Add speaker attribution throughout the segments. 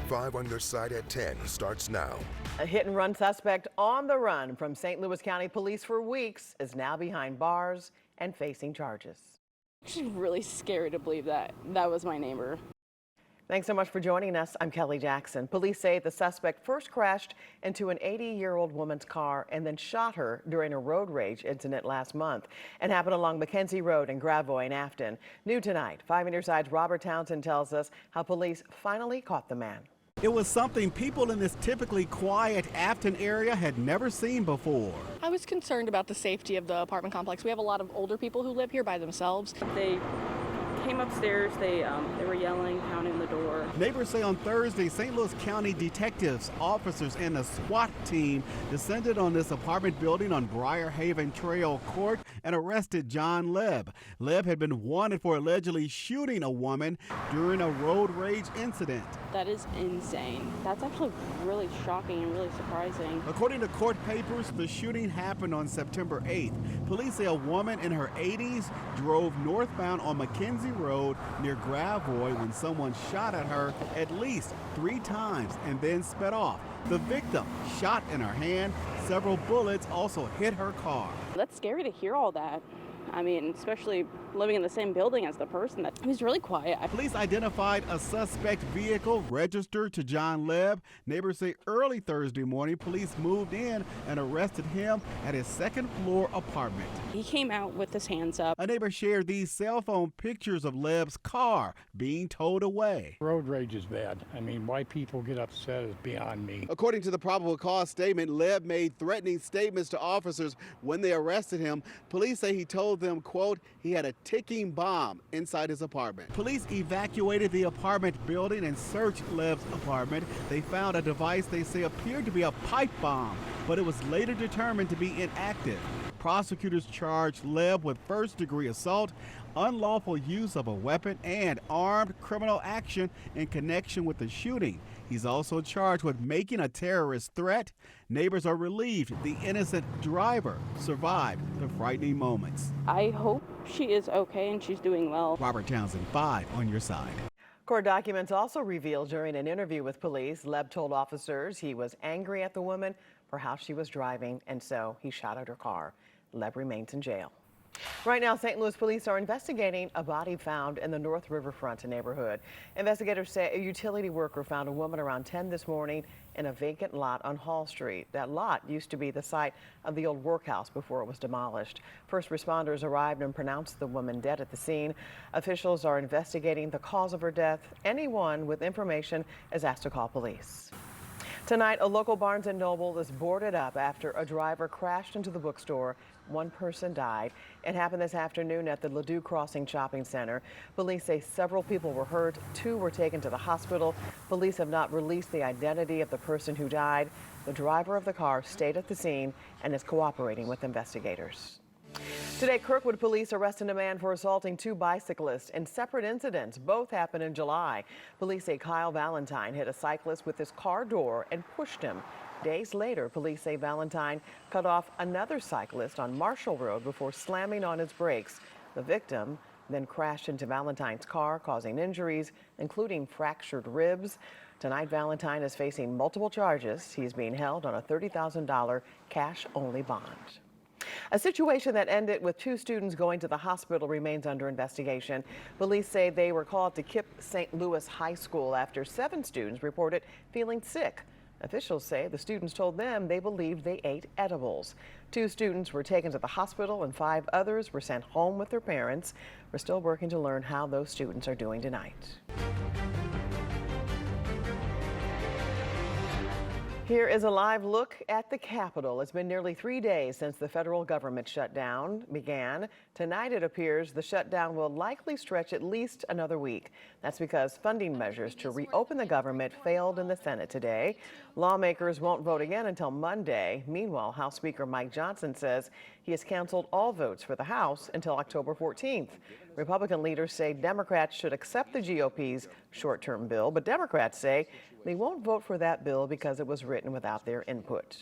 Speaker 1: 5 on your side at 10 starts now.
Speaker 2: A hit-and-run suspect on the run from St. Louis County Police for weeks is now behind bars and facing charges.
Speaker 3: I'm really scary to believe that was my neighbor.
Speaker 2: Thanks so much for joining us. I'm Kelly Jackson. Police say the suspect first crashed into an 80-year-old woman's car and then shot her during a road rage incident last month. It happened along McKenzie Road in Gravois in Afton. New tonight, 5 on your side's Robert Townsend tells us how police finally caught the man.
Speaker 4: It was something people in this typically quiet Afton area had never seen before.
Speaker 3: I was concerned about the safety of the apartment complex. We have a lot of older people who live here by themselves. They came upstairs, they were yelling, pounding the door.
Speaker 4: Neighbors say on Thursday, St. Louis County detectives, officers, and a SWAT team descended on this apartment building on Briarhaven Trail Court and arrested John Leb. Leb had been wanted for allegedly shooting a woman during a road rage incident.
Speaker 3: That is insane. That's actually really shocking and really surprising.
Speaker 4: According to court papers, the shooting happened on September 8th. Police say a woman in her 80s drove northbound on McKenzie Road near Gravois when someone shot at her at least 3 times and then sped off. The victim shot in her hand. Several bullets also hit her car.
Speaker 3: That's scary to hear all that. I mean, especially living in the same building as the person. That was really quiet.
Speaker 4: Police identified a suspect vehicle registered to John Leb. Neighbors say early Thursday morning, police moved in and arrested him at his second-floor apartment.
Speaker 3: He came out with his hands up.
Speaker 4: A neighbor shared these cell phone pictures of Leb's car being towed away.
Speaker 5: Road rage is bad. I mean, why people get upset is beyond me.
Speaker 4: According to the probable cause statement, Leb made threatening statements to officers when they arrested him. Police say he told them, quote, he had a ticking bomb inside his apartment. Police evacuated the apartment building and searched Leb's apartment. They found a device they say appeared to be a pipe bomb, but it was later determined to be inactive. Prosecutors charged Leb with first-degree assault, unlawful use of a weapon, and armed criminal action in connection with the shooting. He's also charged with making a terrorist threat. Neighbors are relieved the innocent driver survived the frightening moments.
Speaker 3: I hope she is okay and she's doing well.
Speaker 4: Robert Townsend, 5 on your side.
Speaker 2: Court documents also revealed during an interview with police, Leb told officers he was angry at the woman for how she was driving, and so he shot at her car. Leb remains in jail. Right now, St. Louis police are investigating a body found in the North Riverfront neighborhood. Investigators say a utility worker found a woman around 10 this morning in a vacant lot on Hall Street. That lot used to be the site of the old workhouse before it was demolished. First responders arrived and pronounced the woman dead at the scene. Officials are investigating the cause of her death. Anyone with information is asked to call police. Tonight, a local Barnes & Noble is boarded up after a driver crashed into the bookstore. 1 person died. It happened this afternoon at the Ladue Crossing Shopping Center. Police say several people were hurt. 2 were taken to the hospital. Police have not released the identity of the person who died. The driver of the car stayed at the scene and is cooperating with investigators. Today, Kirkwood police arrested a man for assaulting 2 bicyclists in separate incidents. Both happened in July. Police say Kyle Valentine hit a cyclist with his car door and pushed him. Days later, police say Valentine cut off another cyclist on Marshall Road before slamming on his brakes. The victim then crashed into Valentine's car, causing injuries, including fractured ribs. Tonight, Valentine is facing multiple charges. He's being held on a $30,000 cash-only bond. A situation that ended with 2 students going to the hospital remains under investigation. Police say they were called to KIPP St. Louis High School after 7 students reported feeling sick. Officials say the students told them they believed they ate edibles. 2 students were taken to the hospital and 5 others were sent home with their parents. We're still working to learn how those students are doing tonight. Here is a live look at the Capitol. It's been nearly 3 days since the federal government shutdown began. Tonight, it appears the shutdown will likely stretch at least another week. That's because funding measures to reopen the government failed in the Senate today. Lawmakers won't vote again until Monday. Meanwhile, House Speaker Mike Johnson says he has canceled all votes for the House until October 14th. Republican leaders say Democrats should accept the GOP's short-term bill, but Democrats say they won't vote for that bill because it was written without their input.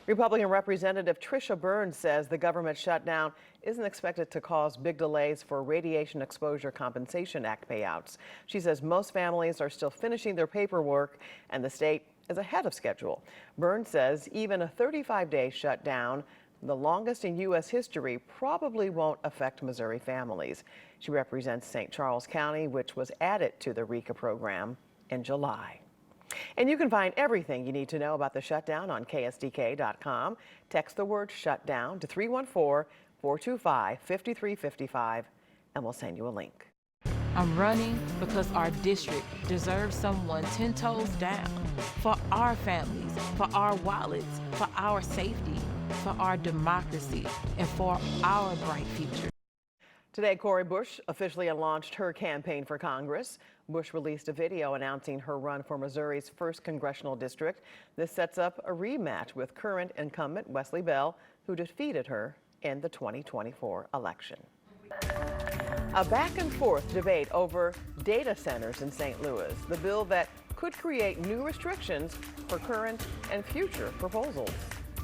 Speaker 2: Republican Representative Tricia Burns says the government shutdown isn't expected to cause big delays for Radiation Exposure Compensation Act payouts. She says most families are still finishing their paperwork and the state is ahead of schedule. Burns says even a 35-day shutdown, the longest in U.S. history, probably won't affect Missouri families. She represents St. Charles County, which was added to the RECA program in July. And you can find everything you need to know about the shutdown on KSDK.com. Text the word shutdown to 314-425-5355 and we'll send you a link.
Speaker 6: I'm running because our district deserves someone 10 toes down for our families, for our wallets, for our safety, for our democracy, and for our bright future.
Speaker 2: Today, Cori Bush officially launched her campaign for Congress. Bush released a video announcing her run for Missouri's 1st congressional district. This sets up a rematch with current incumbent Wesley Bell, who defeated her in the 2024 election. A back and forth debate over data centers in St. Louis, the bill that could create new restrictions for current and future proposals.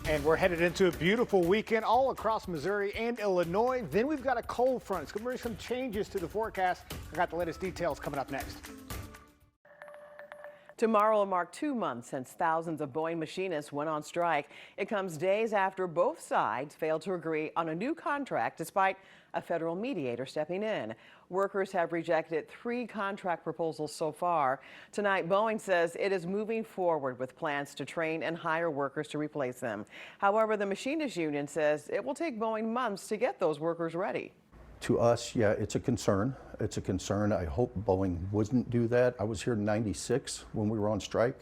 Speaker 7: And we're headed into a beautiful weekend all across Missouri and Illinois. Then we've got a cold front. It's going to bring some changes to the forecast. I got the latest details coming up next.
Speaker 2: Tomorrow will mark 2 months since thousands of Boeing machinists went on strike. It comes days after both sides failed to agree on a new contract despite a federal mediator stepping in. Workers have rejected 3 contract proposals so far. Tonight, Boeing says it is moving forward with plans to train and hire workers to replace them. However, the Machinists Union says it will take Boeing months to get those workers ready.
Speaker 8: To us, yeah, it's a concern. It's a concern. I hope Boeing wouldn't do that. I was here in '96 when we were on strike,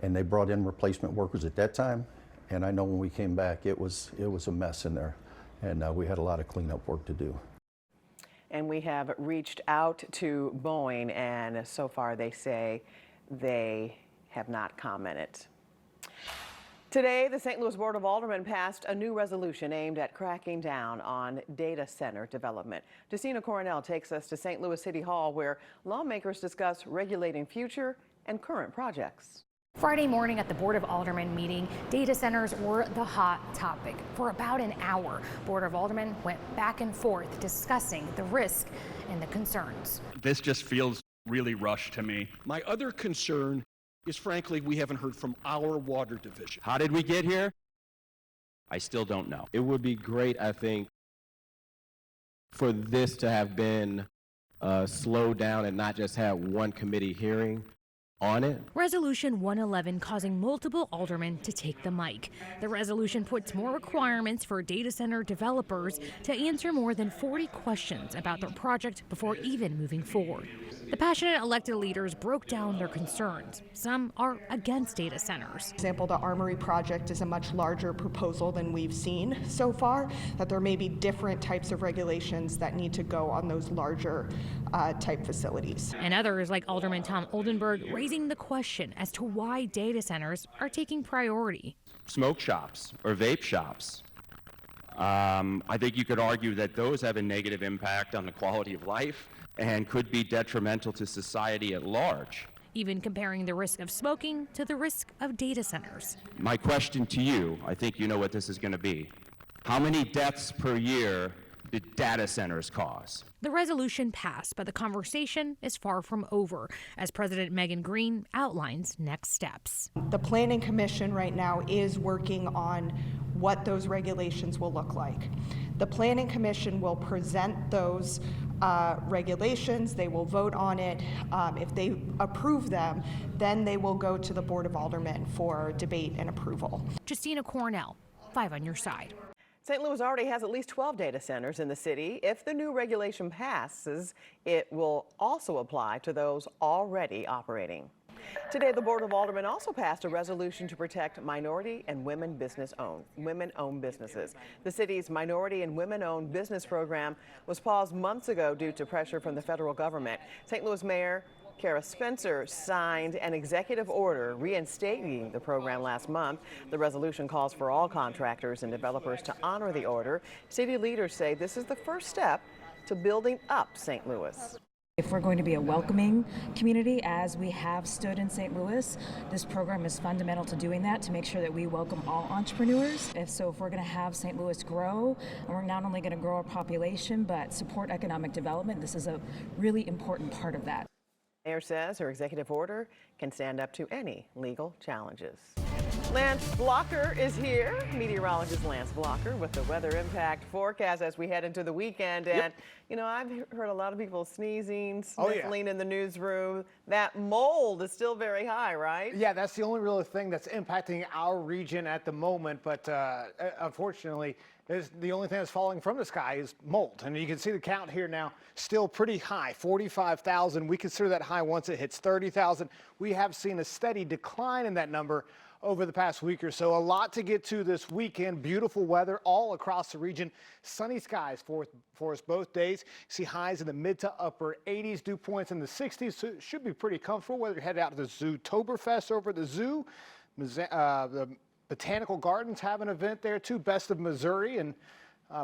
Speaker 8: and they brought in replacement workers at that time. And I know when we came back, it was a mess in there, and we had a lot of cleanup work to do.
Speaker 2: And we have reached out to Boeing, and so far they say they have not commented. Today, the St. Louis Board of Aldermen passed a new resolution aimed at cracking down on data center development. Justina Coronel takes us to St. Louis City Hall, where lawmakers discuss regulating future and current projects.
Speaker 9: Friday morning at the Board of Aldermen meeting, data centers were the hot topic. For about an hour, Board of Aldermen went back and forth discussing the risk and the concerns.
Speaker 10: This just feels really rushed to me.
Speaker 11: My other concern is, frankly, we haven't heard from our water division.
Speaker 10: How did we get here? I still don't know.
Speaker 12: It would be great, I think, for this to have been slowed down and not just have one committee hearing on it.
Speaker 9: Resolution 111 causing multiple aldermen to take the mic. The resolution puts more requirements for data center developers to answer more than 40 questions about their project before even moving forward. The passionate elected leaders broke down their concerns. Some are against data centers.
Speaker 13: For example, the Armory project is a much larger proposal than we've seen so far, that there may be different types of regulations that need to go on those larger type facilities.
Speaker 9: And others, like Alderman Tom Oldenburg, raising the question as to why data centers are taking priority.
Speaker 10: Smoke shops or vape shops. I think you could argue that those have a negative impact on the quality of life and could be detrimental to society at large.
Speaker 9: Even comparing the risk of smoking to the risk of data centers.
Speaker 10: My question to you, I think you know what this is going to be. How many deaths per year did data centers cause?
Speaker 9: The resolution passed, but the conversation is far from over, as President Megan Green outlines next steps.
Speaker 13: The Planning Commission right now is working on what those regulations will look like. The Planning Commission will present those regulations, they will vote on it. If they approve them, then they will go to the Board of Aldermen for debate and approval.
Speaker 9: Justina Coronel, 5 on your side.
Speaker 2: St. Louis already has at least 12 data centers in the city. If the new regulation passes, it will also apply to those already operating. Today, the Board of Aldermen also passed a resolution to protect minority and women-owned businesses. The city's minority and women-owned business program was paused months ago due to pressure from the federal government. St. Louis Mayor Kara Spencer signed an executive order reinstating the program last month. The resolution calls for all contractors and developers to honor the order. City leaders say this is the first step to building up St. Louis.
Speaker 14: If we're going to be a welcoming community, as we have stood in St. Louis, this program is fundamental to doing that, to make sure that we welcome all entrepreneurs. If we're going to have St. Louis grow, and we're not only going to grow our population, but support economic development, this is a really important part of that.
Speaker 2: Mayor says her executive order can stand up to any legal challenges. Lance Blocker is here, meteorologist Lance Blocker, with the weather impact forecast as we head into the weekend. And, you know, I've heard a lot of people sneezing, sniffling in the newsroom. That mold is still very high, right?
Speaker 7: Yeah, that's the only real thing that's impacting our region at the moment. But unfortunately, the only thing that's falling from the sky is mold. And you can see the count here now, still pretty high, 45,000. We consider that high once it hits 30,000. We have seen a steady decline in that number over the past week or so. A lot to get to this weekend. Beautiful weather all across the region. Sunny skies for us both days. See highs in the mid to upper 80s, dew points in the 60s. So it should be pretty comfortable whether you're headed out to the Zootoberfest over at the zoo. The Botanical Gardens have an event there too. Best of Missouri and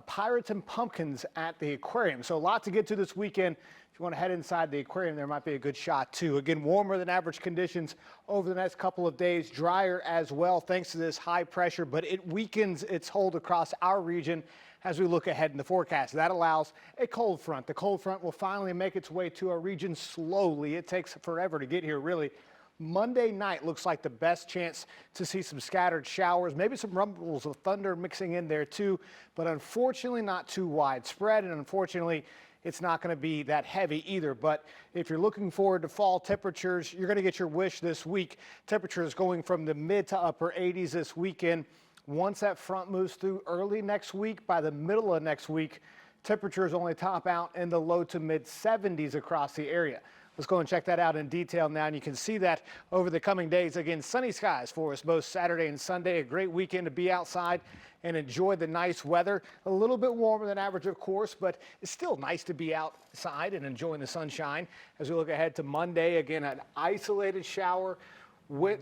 Speaker 7: Pirates and Pumpkins at the aquarium. So a lot to get to this weekend. If you want to head inside the aquarium, there might be a good shot too. Again, warmer than average conditions over the next couple of days. Drier as well thanks to this high pressure, but it weakens its hold across our region as we look ahead in the forecast. That allows a cold front. The cold front will finally make its way to our region slowly. It takes forever to get here, really. Monday night looks like the best chance to see some scattered showers, maybe some rumbles of thunder mixing in there too, but unfortunately not too widespread, and unfortunately it's not going to be that heavy either. But if you're looking forward to fall temperatures, you're going to get your wish this week. Temperatures going from the mid to upper 80s this weekend. Once that front moves through early next week, by the middle of next week, temperatures only top out in the low to mid 70s across the area. Let's go and check that out in detail now, and you can see that over the coming days. Again, sunny skies for us both Saturday and Sunday. A great weekend to be outside and enjoy the nice weather. A little bit warmer than average, of course, but it's still nice to be outside and enjoying the sunshine. As we look ahead to Monday, again, an isolated shower.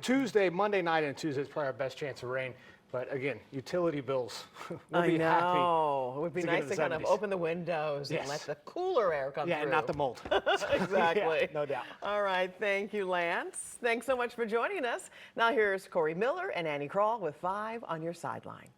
Speaker 7: Tuesday, Monday night and Tuesday is probably our best chance of rain. But again, utility bills will be happy.
Speaker 2: It would be nice to kind of open the windows and let the cooler air come through.
Speaker 7: Yeah, not the mold.
Speaker 2: Exactly.
Speaker 7: Yeah, no doubt.
Speaker 2: All right, thank you, Lance. Thanks so much for joining us. Now here's Corey Miller and Annie Kroll with 5 on your sideline.